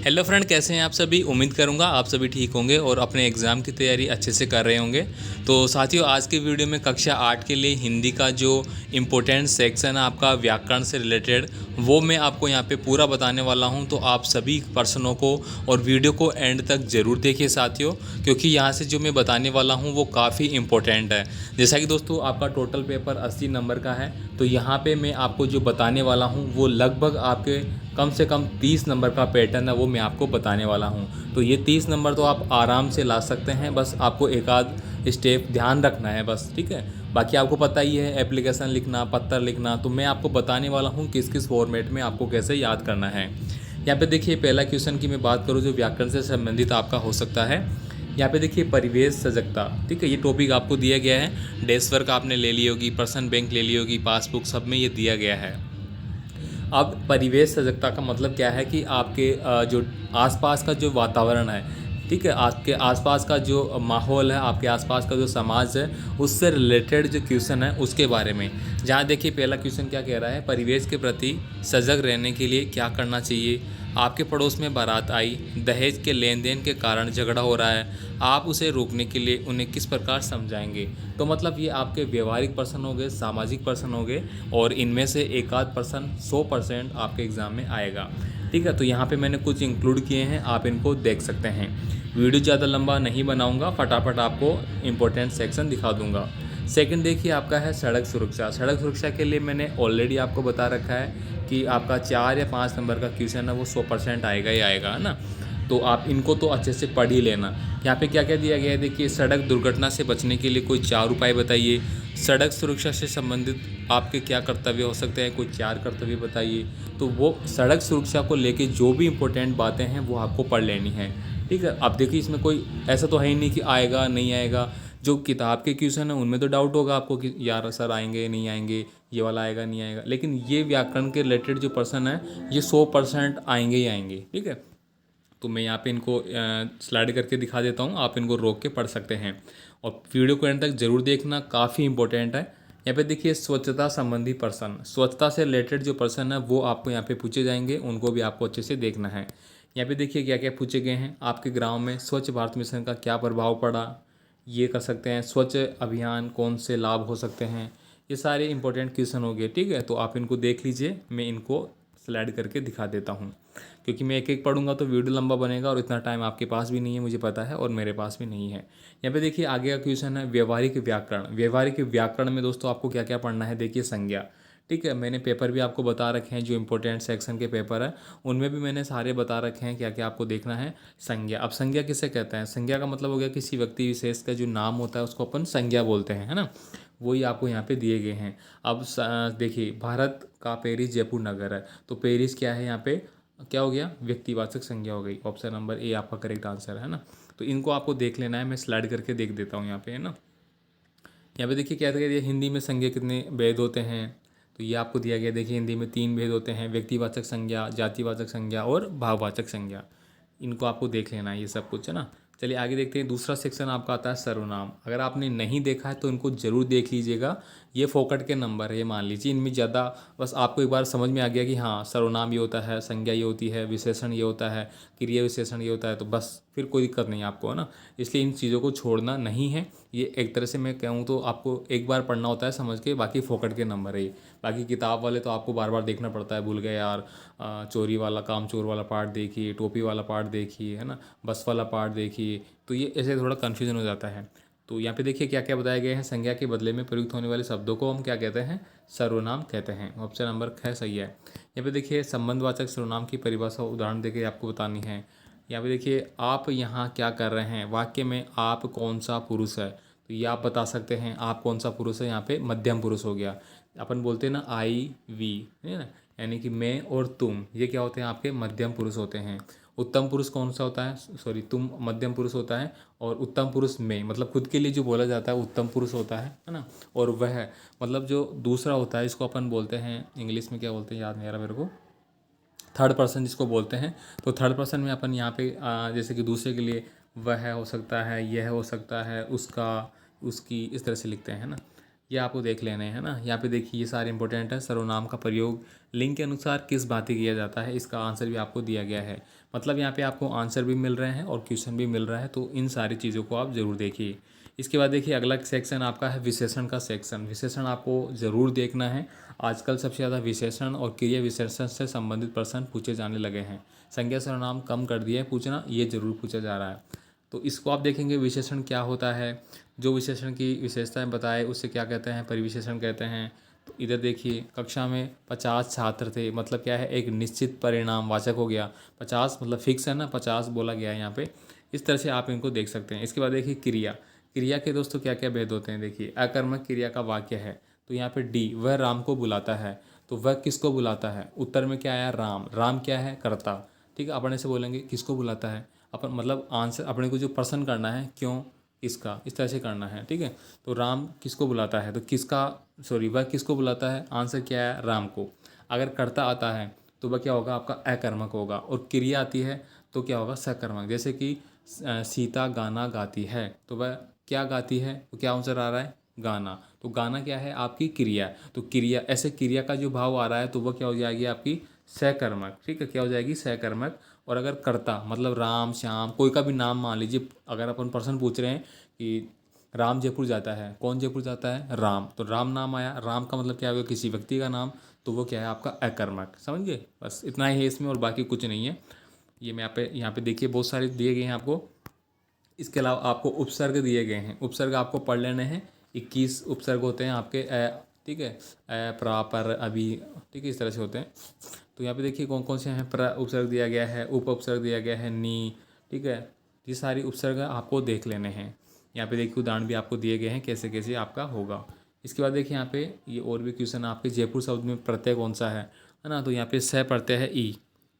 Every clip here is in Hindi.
हेलो फ्रेंड, कैसे हैं आप सभी। उम्मीद करूंगा आप सभी ठीक होंगे और अपने एग्ज़ाम की तैयारी अच्छे से कर रहे होंगे। तो साथियों, आज के वीडियो में कक्षा 8 के लिए हिंदी का जो इम्पोर्टेंट सेक्शन है आपका व्याकरण से रिलेटेड, वो मैं आपको यहाँ पे पूरा बताने वाला हूँ। तो आप सभी पर्सनों को और वीडियो को एंड तक ज़रूर देखिए साथियों, क्योंकि यहाँ से जो मैं बताने वाला हूँ वो काफ़ी इम्पोर्टेंट है। जैसा कि दोस्तों आपका टोटल पेपर 80 नंबर का है, तो यहाँ पे मैं आपको जो बताने वाला हूँ वो लगभग आपके कम से कम 30 नंबर का पैटर्न है, वो मैं आपको बताने वाला हूँ। तो ये 30 नंबर तो आप आराम से ला सकते हैं, बस आपको एक आध स्टेप ध्यान रखना है बस, ठीक है। बाकी आपको पता ही है एप्लीकेशन लिखना, पत्र लिखना, तो मैं आपको बताने वाला हूँ किस किस फॉर्मेट में आपको कैसे याद करना है। यहाँ पे देखिए पहला क्वेश्चन की मैं बात करूँ जो व्याकरण से संबंधित आपका हो सकता है। यहाँ पे देखिए परिवेश सजगता, ठीक है। ये टॉपिक आपको दिया गया है, डेस्क वर्क आपने ले ली होगी, पर्सन बैंक ले ली होगी, पासबुक, सब में ये दिया गया है। अब परिवेश सजगता का मतलब क्या है कि आपके जो आसपास का जो वातावरण है, ठीक है, आपके आसपास का जो माहौल है, आपके आसपास का जो समाज है, उससे रिलेटेड जो क्वेश्चन है उसके बारे में। जहाँ देखिए पहला क्वेश्चन क्या कह रहा है, परिवेश के प्रति सजग रहने के लिए क्या करना चाहिए। आपके पड़ोस में बारात आई, दहेज के लेन देन के कारण झगड़ा हो रहा है, आप उसे रोकने के लिए उन्हें किस प्रकार समझाएंगे। तो मतलब ये आपके व्यवहारिक पर्सन हो गए, सामाजिक पर्सन हो गए, और इनमें से एक आध पर्सन 100% आपके एग्ज़ाम में आएगा, ठीक है। तो यहाँ पे मैंने कुछ इंक्लूड किए हैं, आप इनको देख सकते हैं। वीडियो ज़्यादा लंबा नहीं बनाऊंगा, फटाफट आपको इम्पोर्टेंट सेक्शन दिखा दूंगा। सेकंड देखिए आपका है सड़क सुरक्षा। सड़क सुरक्षा के लिए मैंने ऑलरेडी आपको बता रखा है कि आपका 4 या 5 नंबर का क्वेश्चन है वो 100% आएगा ही आएगा, है ना। तो आप इनको तो अच्छे से पढ़ ही लेना। यहाँ पे क्या क्या दिया गया है देखिए, सड़क दुर्घटना से बचने के लिए कोई 4 उपाय बताइए। सड़क सुरक्षा से संबंधित आपके क्या कर्तव्य हो सकते हैं, कोई 4 कर्तव्य बताइए। तो वो सड़क सुरक्षा को लेके जो भी इम्पोर्टेंट बातें हैं वो आपको पढ़ लेनी है, ठीक है। अब देखिए इसमें कोई ऐसा तो है ही नहीं कि आएगा नहीं आएगा। जो किताब के क्वेश्चन है उनमें तो डाउट होगा आपको कि यार सर आएंगे नहीं आएंगे, ये वाला आएगा नहीं आएगा, लेकिन ये व्याकरण के रिलेटेड जो पर्सन है ये 100% आएंगे ही आएंगे, ठीक है। तो मैं यहाँ पे इनको स्लाइड करके दिखा देता हूँ, आप इनको रोक के पढ़ सकते हैं। और वीडियो को एंड तक जरूर देखना, काफ़ी इंपॉर्टेंट है। यहाँ पे देखिए स्वच्छता संबंधी पर्सन, स्वच्छता से रिलेटेड जो पर्सन है वो आपको यहाँ पे पूछे जाएंगे, उनको भी आपको अच्छे से देखना है। यहाँ पे देखिए क्या क्या पूछे गए हैं। आपके गाँव में स्वच्छ भारत मिशन का क्या प्रभाव पड़ा, ये कर सकते हैं। स्वच्छ अभियान कौन से लाभ हो सकते हैं, ये सारे इंपॉर्टेंट क्वेश्चन हो गए, ठीक है। तो आप इनको देख लीजिए, मैं इनको स्लाइड करके दिखा देता हूँ, क्योंकि मैं एक एक पढ़ूंगा तो वीडियो लंबा बनेगा और इतना टाइम आपके पास भी नहीं है, मुझे पता है, और मेरे पास भी नहीं है। यहाँ पे देखिए आगे का क्वेश्चन है व्यवहारिक व्याकरण। व्यवहारिक व्याकरण में दोस्तों आपको क्या क्या पढ़ना है, देखिए संज्ञा, ठीक है। मैंने पेपर भी आपको बता रखे हैं, जो इंपॉर्टेंट सेक्शन के पेपर है उनमें भी मैंने सारे बता रखे हैं क्या क्या आपको देखना है। संज्ञा, अब संज्ञा किसे कहते हैं, संज्ञा का मतलब हो गया किसी व्यक्ति विशेष का जो नाम होता है उसको अपन संज्ञा बोलते हैं, है ना। वही आपको यहाँ पे दिए गए हैं। अब देखिए भारत का पेरिस जयपुर नगर है, तो पेरिस क्या है यहाँ पे, क्या हो गया, व्यक्तिवाचक संज्ञा हो गई। ऑप्शन नंबर ए आपका करेक्ट आंसर है ना। तो इनको आपको देख लेना है, मैं स्लाइड करके देख देता हूँ यहाँ पे, है ना। यहाँ पे देखिए क्या था, हिंदी में संज्ञा कितने भेद होते हैं, तो ये आपको दिया गया। देखिए हिंदी में 3 भेद होते हैं, व्यक्तिवाचक संज्ञा, जातिवाचक संज्ञा और भाववाचक संज्ञा। इनको आपको देख लेना है ये सब कुछ, है ना। चलिए आगे देखते हैं। दूसरा सेक्शन आपका आता है सर्वनाम। अगर आपने नहीं देखा है तो इनको जरूर देख लीजिएगा। ये फोकट के नंबर है, ये मान लीजिए इनमें ज़्यादा, बस आपको एक बार समझ में आ गया कि हाँ सर्वनाम ये होता है, संज्ञा ये होती है, विशेषण ये होता है, क्रिया विशेषण ये होता है, तो बस फिर कोई दिक्कत नहीं आपको, है ना। इसलिए इन चीज़ों को छोड़ना नहीं है। ये एक तरह से मैं कहूँ तो आपको एक बार पढ़ना होता है समझ के, बाकी फोकट के नंबर है ये। बाकी किताब वाले तो आपको बार बार देखना पड़ता है, भूल गए यार, चोरी वाला काम चोर वाला पार्ट देखिए, टोपी वाला पार्ट देखिए, है ना, बस वाला पार्ट देखिए, तो ये ऐसे थोड़ा कन्फ्यूजन हो जाता है। तो यहाँ पे देखिए क्या क्या बताए गए हैं। संज्ञा के बदले में प्रयुक्त होने वाले शब्दों को हम क्या कहते हैं, सर्वनाम कहते हैं। ऑप्शन नंबर ख सही है। यहाँ पे देखिए संबंधवाचक सर्वनाम की परिभाषा उदाहरण देके आपको बतानी है। यहाँ पे देखिए आप यहाँ क्या कर रहे हैं, वाक्य में आप कौन सा पुरुष है, तो ये आप बता सकते हैं आप कौन सा पुरुष है। यहाँ पे मध्यम पुरुष हो गया। अपन बोलते हैं ना आई वी, है ना, यानी कि मैं और तुम, ये क्या होते हैं, आपके मध्यम पुरुष होते हैं। उत्तम पुरुष कौन सा होता है, सॉरी तुम मध्यम पुरुष होता है, और उत्तम पुरुष मैं, मतलब खुद के लिए जो बोला जाता है उत्तम पुरुष होता है ना। और वह मतलब जो दूसरा होता है इसको अपन बोलते हैं, इंग्लिश में क्या बोलते हैं याद नहीं आ रहा मेरे को, थर्ड पर्सन जिसको बोलते हैं। तो थर्ड पर्सन में अपन यहाँ पे जैसे कि दूसरे के लिए वह हो सकता है, यह हो सकता है, उसका, उसकी, इस तरह से लिखते हैं, है ना। ये आपको देख लेने हैं ना। यहाँ पे देखिए ये सारे इंपॉर्टेंट है। सर्वनाम का प्रयोग लिंग के अनुसार किस भांति किया जाता है, इसका आंसर भी आपको दिया गया है। मतलब यहाँ पे आपको आंसर भी मिल रहे हैं और क्वेश्चन भी मिल रहा है, तो इन सारी चीज़ों को आप ज़रूर देखिए। इसके बाद देखिए अगला सेक्शन आपका है विशेषण का सेक्शन। विशेषण आपको ज़रूर देखना है। आजकल सबसे ज़्यादा विशेषण और क्रिया विशेषण से संबंधित प्रश्न पूछे जाने लगे हैं। संज्ञा सर्वनाम कम कर दिया है पूछना, ये जरूर पूछा जा रहा है। तो इसको आप देखेंगे विशेषण क्या होता है, जो विशेषण की विशेषताएं बताए उसे क्या कहते हैं, परिविशेषण कहते हैं। तो इधर देखिए कक्षा में 50 छात्र थे, मतलब क्या है, एक निश्चित परिणाम वाचक हो गया। 50 मतलब फिक्स है ना, 50 बोला गया है यहाँ पे। इस तरह से आप इनको देख सकते हैं। इसके बाद देखिए क्रिया। क्रिया के दोस्तों क्या क्या भेद होते हैं, देखिए अकर्मक क्रिया का वाक्य है तो यहाँ पे डी, वह राम को बुलाता है, तो वह किसको बुलाता है, उत्तर में क्या आया, राम। राम क्या है, कर्ता। ठीक है, अपने से बोलेंगे किसको बुलाता है, अपन मतलब आंसर अपने को जो प्रश्न करना है, क्यों, किसका, इस तरह से करना है। ठीक है, तो राम किसको बुलाता है, तो किसका, सॉरी वह किसको बुलाता है, आंसर क्या है, राम को। अगर कर्ता आता है तो वह क्या होगा, आपका अकर्मक होगा। और क्रिया आती है तो क्या होगा, सकर्मक। जैसे कि सीता गाना गाती है, तो वह क्या गाती है, तो क्या आंसर आ रहा है, गाना। तो गाना क्या है, आपकी क्रिया। तो क्रिया, ऐसे क्रिया का जो भाव आ रहा है तो वह क्या हो जाएगी, आपकी सकर्मक। ठीक है, क्या हो जाएगी, सकर्मक। और अगर कर्ता मतलब राम, श्याम, कोई का भी नाम मान लीजिए, अगर अपन प्रश्न पूछ रहे हैं कि राम जयपुर जाता है, कौन जयपुर जाता है, राम, तो राम नाम आया, राम का मतलब क्या होगा, किसी व्यक्ति का नाम, तो वो क्या है, आपका अकर्मक। समझ गए, बस इतना ही है इसमें और बाकी कुछ नहीं है। ये मैं यहाँ पे देखिए बहुत सारे दिए गए हैं आपको। इसके अलावा आपको उपसर्ग दिए गए हैं, उपसर्ग आपको पढ़ लेने हैं। 21 उपसर्ग होते हैं आपके। ठीक है, प्रा, पर, अभी, ठीक है, इस तरह से होते हैं। तो यहाँ पे देखिए कौन कौन से हैं, प्र उपसर्ग दिया गया है, उप उपसर्ग दिया गया है, नी। ठीक है, ये सारी उपसर्ग आपको देख लेने हैं। यहाँ पे देखिए उदाहरण भी आपको दिए गए हैं कैसे कैसे आपका होगा। इसके बाद देखिए यहाँ पे ये और भी क्वेश्चन आपके, जयपुर शब्द में प्रत्यय कौन सा है ना, तो यहाँ पे स प्रत्यय है ई।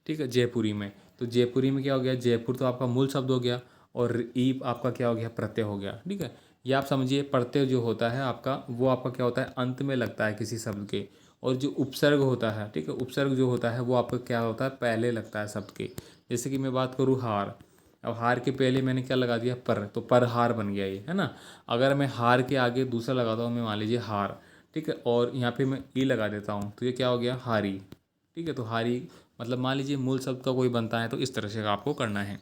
ठीक है, जयपुरी में, तो जयपुरी में क्या हो गया, जयपुर तो आपका मूल शब्द हो गया और ई आपका क्या हो गया, प्रत्यय हो गया। ठीक है, ये आप समझिए प्रत्यय जो होता है आपका, वो आपका क्या होता है, अंत में लगता है किसी शब्द के। और जो उपसर्ग होता है, ठीक है, उपसर्ग जो होता है वो आपका क्या होता है, पहले लगता है शब्द के। जैसे कि मैं बात करूँ हार, अब हार के पहले मैंने क्या लगा दिया, पर, तो पर हार बन गया ये, है ना। अगर मैं हार के आगे दूसरा लगाता हूँ, मैं मान लीजिए हार, ठीक है, और यहाँ पे मैं ई लगा देता हूँ, तो ये क्या हो गया, हारी। ठीक है, तो हारी मतलब मान लीजिए मूल शब्द का कोई बनता है, तो इस तरह से आपको करना है।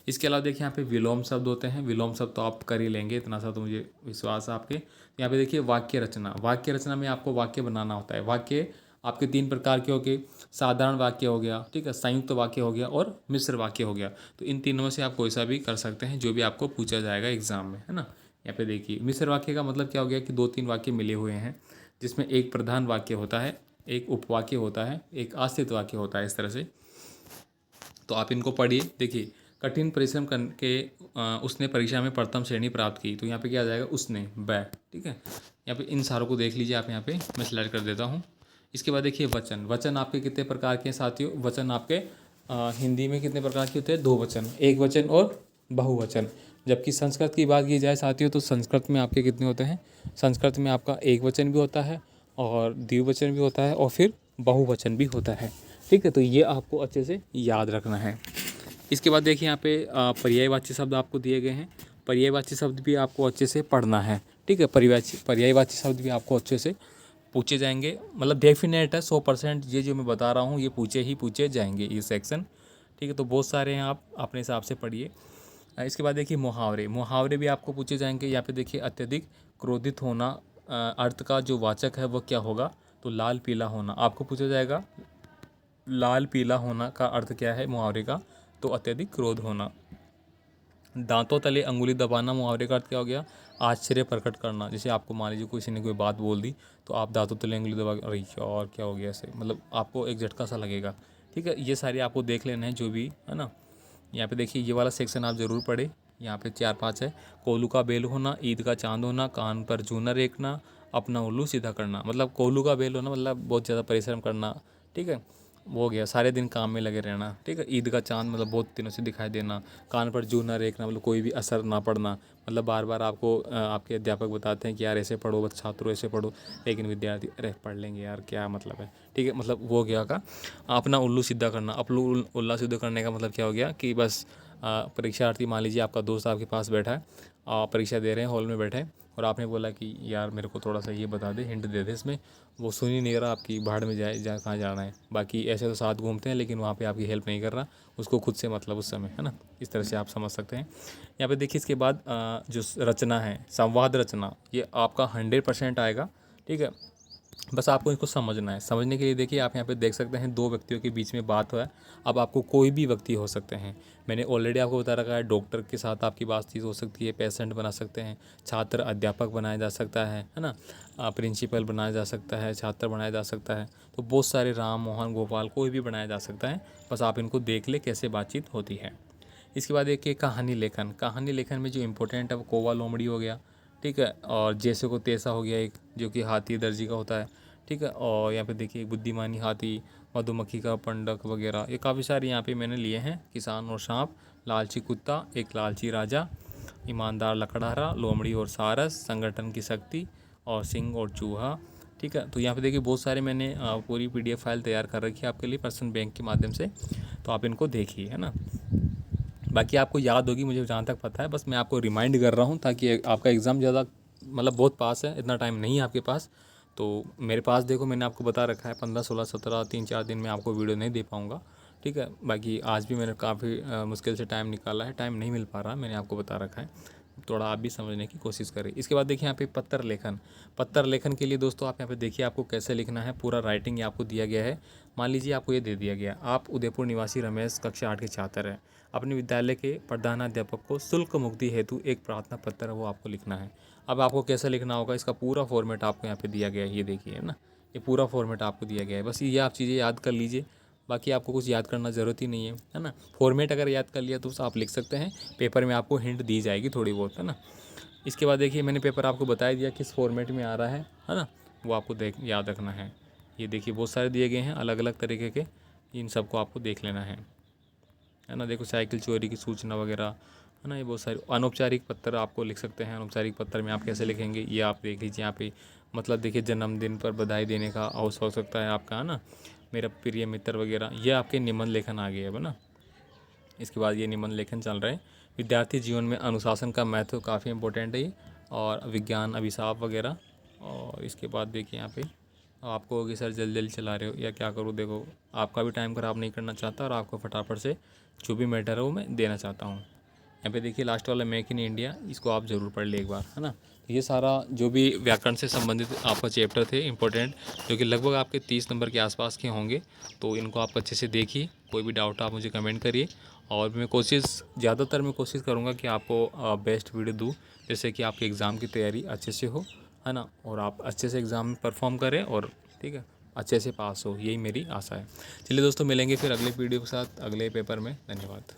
इसके अलावा देखिए यहाँ पे विलोम शब्द होते हैं। विलोम शब्द तो आप कर ही लेंगे, इतना सा तो मुझे विश्वास है आपके। यहाँ पे देखिए वाक्य रचना। वाक्य रचना में आपको वाक्य बनाना होता है। वाक्य आपके 3 प्रकार के हो गए, साधारण वाक्य हो गया, ठीक है, संयुक्त वाक्य हो गया और मिश्र वाक्य हो गया। तो इन तीनों में से आप कोई सा भी कर सकते हैं, जो भी आपको पूछा जाएगा एग्जाम में, है ना। यहाँ पे देखिए मिश्र वाक्य का मतलब क्या हो गया कि 2-3 वाक्य मिले हुए हैं, जिसमें एक प्रधान वाक्य होता है, एक उपवाक्य होता है, एक आश्रित वाक्य होता है, इस तरह से। तो आप इनको पढ़िए। देखिए कठिन परिश्रम करके उसने परीक्षा में प्रथम श्रेणी प्राप्त की, तो यहाँ पे क्या आ जाएगा, उसने, बै। ठीक है, यहाँ पे इन सारों को देख लीजिए आप, यहाँ पे मैं स्लाइड कर देता हूँ। इसके बाद देखिए वचन। वचन आपके कितने प्रकार के हैं साथियों, वचन आपके हिंदी में कितने प्रकार के होते हैं, 2 वचन, एक वचन और बहुवचन। जबकि संस्कृत की बात की जाए साथियों, तो संस्कृत में आपके कितने होते हैं, संस्कृत में आपका एक वचन भी होता है और द्विवचन भी होता है और फिर बहुवचन भी होता है। ठीक है, तो ये आपको अच्छे से याद रखना है। इसके बाद देखिए यहाँ पे पर्यायवाची शब्द आपको दिए गए हैं। पर्यायवाची शब्द भी आपको अच्छे से पढ़ना है। ठीक है, पर्यायवाची शब्द भी आपको अच्छे से पूछे जाएंगे, मतलब डेफिनेट है 100%, ये जो मैं बता रहा हूँ ये पूछे जाएंगे ये सेक्शन। ठीक है, तो बहुत सारे हैं, आप अपने हिसाब से पढ़िए। इसके बाद देखिए मुहावरे। मुहावरे भी आपको पूछे जाएंगे। यहाँ पे देखिए अत्यधिक क्रोधित होना, अर्थ का जो वाचक है वो क्या होगा, तो लाल पीला होना आपको पूछा जाएगा। लाल पीला होना का अर्थ क्या है मुहावरे का, तो अत्यधिक क्रोध होना। दांतों तले अंगुली दबाना, मुहावरे का अर्थ क्या हो गया, आश्चर्य प्रकट करना। जैसे आपको मान लीजिए किसी ने कोई बात बोल दी, तो आप दांतों तले अंगुली दबा, अरे यार क्या हो गया ऐसे, मतलब आपको एक झटका सा लगेगा। ठीक है, ये सारे आपको देख लेना है जो भी है ना। यहाँ पे देखिए ये वाला सेक्शन आप ज़रूर पढ़े। यहाँ पे 4-5 है। कोल्हू का बेल होना, ईद का चांद होना, कान पर जूना रेखना, अपना उल्लू सीधा करना। मतलब कोल्हू का बेल होना मतलब बहुत ज़्यादा परिश्रम करना। ठीक है, वो हो गया, सारे दिन काम में लगे रहना। ठीक है, ईद का चांद मतलब बहुत दिनों से दिखाई देना। कान पर जू ना रेखना मतलब कोई भी असर ना पड़ना, मतलब बार बार आपको आपके अध्यापक बताते हैं कि यार ऐसे पढ़ो, बस छात्रों ऐसे पढ़ो, लेकिन विद्यार्थी अरे पढ़ लेंगे यार क्या मतलब है। ठीक है, मतलब वो गया का अपना उल्लू सीधा करना। उल्ला सीधा करने का मतलब क्या हो गया कि बस परीक्षार्थी मान लीजिए आपका दोस्त आपके पास बैठा है, परीक्षा दे रहे हैं, हॉल में बैठे हैं, और आपने बोला कि यार मेरे को थोड़ा सा ये बता दे, हिंट दे दे इसमें, वो सुन ही नहीं रहा, आपकी भाड़ में जाए जा कहाँ जाना है। बाकी ऐसे तो साथ घूमते हैं लेकिन वहाँ पे आपकी हेल्प नहीं कर रहा, उसको खुद से मतलब उस समय, है ना। इस तरह से आप समझ सकते हैं। यहाँ पे देखिए इसके बाद जो रचना है, संवाद रचना, ये आपका 100% आएगा, ठीक है। बस आपको इसको समझना है। समझने के लिए देखिए आप यहाँ पे देख सकते हैं 2 व्यक्तियों के बीच में बात हुआ है। अब आपको कोई भी व्यक्ति हो सकते हैं, मैंने ऑलरेडी आपको बता रखा है, डॉक्टर के साथ आपकी बातचीत हो सकती है, पेशेंट बना सकते हैं, छात्र अध्यापक बनाया जा सकता है ना, प्रिंसिपल बनाया जा सकता है, छात्र बनाया जा सकता है। तो बहुत सारे राम, मोहन, गोपाल, कोई भी बनाया जा सकता है। बस आप इनको देख ले कैसे बातचीत होती है। इसके बाद एक कहानी लेखन। कहानी लेखन में जो इम्पोर्टेंट है वो कौवा लोमड़ी हो गया, ठीक है, और जैसे को तैसा हो गया एक, जो कि हाथी दर्जी का होता है, ठीक है। और यहाँ पे देखिए बुद्धिमानी हाथी, मधुमक्खी का पंडक वगैरह, ये काफ़ी सारे यहाँ पे मैंने लिए हैं। किसान और सांप, लालची कुत्ता, एक लालची राजा, ईमानदार लकड़हारा, लोमड़ी और सारस, संगठन की शक्ति, और सिंह और चूहा, ठीक है। तो यहाँ पे देखिए बहुत सारे मैंने पूरी PDF फाइल तैयार कर रखी है आपके लिए पर्सनल बैंक के माध्यम से, तो आप इनको देखिए, है ना। बाकी आपको याद होगी, मुझे जहाँ तक पता है, बस मैं आपको रिमाइंड कर रहा हूँ ताकि आपका एग्ज़ाम ज़्यादा मतलब बहुत पास है, इतना टाइम नहीं है आपके पास। तो मेरे पास देखो मैंने आपको बता रखा है 15, 16, 17, 3-4 दिन में आपको वीडियो नहीं दे पाऊँगा, ठीक है। बाकी आज भी मैंने काफ़ी मुश्किल से टाइम निकाला है, टाइम नहीं मिल पा रहा, मैंने आपको बता रखा है, थोड़ा आप भी समझने की कोशिश करें। इसके बाद देखिए यहाँ पे पत्र लेखन। पत्र लेखन के लिए दोस्तों आप यहाँ पे देखिए आपको कैसे लिखना है, पूरा राइटिंग आपको दिया गया है। मान लीजिए आपको ये दे दिया गया, आप उदयपुर निवासी रमेश कक्षा 8 के छात्र हैं, अपने विद्यालय के प्रधानाध्यापक को शुल्क मुक्ति हेतु एक प्रार्थना पत्र है वो आपको लिखना है। अब आपको कैसे लिखना होगा, इसका पूरा फॉर्मेट आपको यहाँ पे दिया गया है, ये देखिए, है ना, ये पूरा फॉर्मेट आपको दिया गया है। बस ये आप चीज़ें याद कर लीजिए, बाकी आपको कुछ याद करना ज़रूरत ही नहीं है ना। फॉर्मेट अगर याद कर लिया तो आप लिख सकते हैं, पेपर में आपको हिंट दी जाएगी थोड़ी बहुत, है ना। इसके बाद देखिए मैंने पेपर आपको बता दिया किस फॉर्मेट में आ रहा है ना, वो आपको याद रखना है। ये देखिए बहुत सारे दिए गए हैं अलग अलग तरीके के, इन सबको आपको देख लेना है ना। देखो साइकिल चोरी की सूचना वगैरह, है ना, ये बहुत सारे अनौपचारिक पत्र आपको लिख सकते हैं। अनौपचारिक पत्र में आप कैसे लिखेंगे ये आप देख लीजिए यहाँ पे। मतलब देखिए जन्मदिन पर बधाई देने का अवसर हो सकता है आपका, है ना, मेरा प्रिय मित्र वगैरह, ये आपके निबंध लेखन आ गए है ना। इसके बाद ये निबंध लेखन चल रहा है। विद्यार्थी जीवन में अनुशासन का महत्व काफ़ी इंपॉर्टेंट है ये, और विज्ञान अभिशाप वगैरह। और इसके बाद देखिए यहाँ पे आपको होगी सर जल्दी जल्दी चला रहे हो या क्या करूँ, देखो आपका भी टाइम ख़राब नहीं करना चाहता और आपको फटाफट से जो भी मैटर है वो मैं देना चाहता हूँ। यहाँ पे देखिए लास्ट वाला मेक इन इंडिया, इसको आप ज़रूर पढ़ ले एक बार, है ना। तो ये सारा जो भी व्याकरण से संबंधित आपका चैप्टर थे इंपॉर्टेंट, जो कि लगभग आपके 30 नंबर के आसपास के होंगे, तो इनको आप अच्छे से देखिए। कोई भी डाउट आप मुझे कमेंट करिए, और मैं ज़्यादातर मैं कोशिश करूँगा कि आपको बेस्ट वीडियो दूँ, जैसे कि आपके एग्ज़ाम की तैयारी अच्छे से हो, है ना, और आप अच्छे से एग्ज़ाम में परफॉर्म करें और ठीक है अच्छे से पास हो, यही मेरी आशा है। चलिए दोस्तों मिलेंगे फिर अगले वीडियो के साथ अगले पेपर में। धन्यवाद।